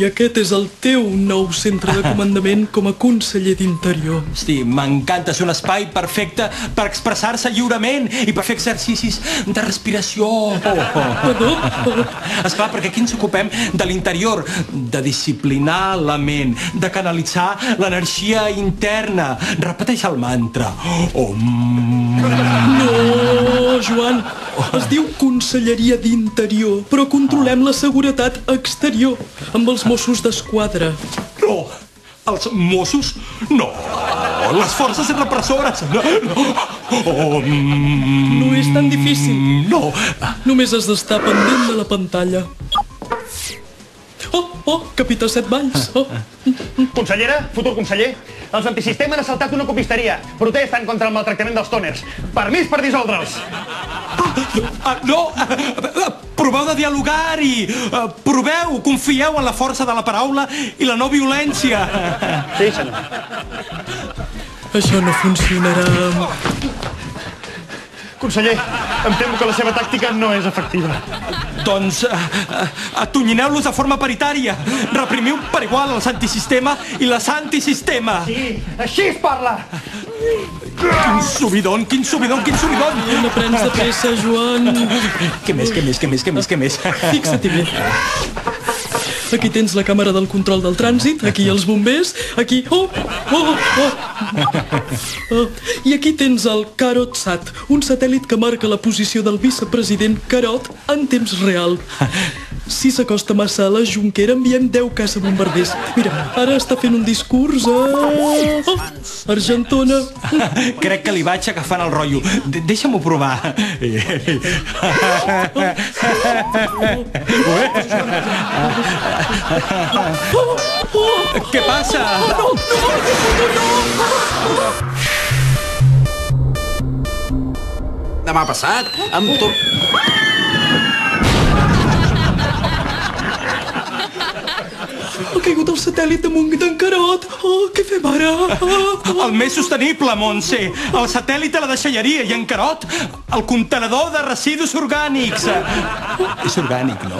I aquest és el teu nou centre de comandament com a conseller d'Interior. Hosti, m'encanta ser un espai perfecte per expressar-se lliurement i per fer exercicis de respiració. Esclar, perquè aquí ens ocupem de l'interior, de disciplinar la ment, de canalitzar l'energia interna. Repeteix el mantra. No, Joan, es diu Conselleria d'Interior, però controlem la seguretat exterior amb els Mossos d'Esquadra. No, els Mossos? No, les forces repressores. No és tan difícil. No. Només has d'estar pendent de la pantalla. Capità Set Valls. Consellera, futur conseller, els antisistema han assaltat una copisteria. Protesten contra el maltractament dels tòners. Permís per dissoldre'ls. No, proveu de dialogar i proveu, confieu en la força de la paraula i la no violència. Sí, senyor. Això no funcionarà. Conseller, em temo que la seva tàctica no és efectiva. Doncs atonyineu-los de forma paritària. Reprimiu per igual els antisistema i les antisistema. Sí, així es parla. Quin subidon, quin subidon, quin subidon. No prens de pressa, Joan. Què més? Fixa-t'hi bé. Aquí tens la càmera del control del trànsit, aquí els bombers, aquí... I aquí tens el CarotSat, un satèl·lit que marca la posició del vicepresident Carot en temps real. Si s'acosta massa a la Junquera, enviem 10 caçabombarders. Mira, ara està fent un discurs a Argentona. Crec que li vaig agafant el rotllo. Deixa'm-ho provar. Què passa? Demà passat, amb Ha caigut el satèl·lit damunt d'en Carot. Què fem ara? El més sostenible, Montse. El satèl·lit a la deixalleria i en Carot, el contenedor de residus orgànics. És orgànic, no?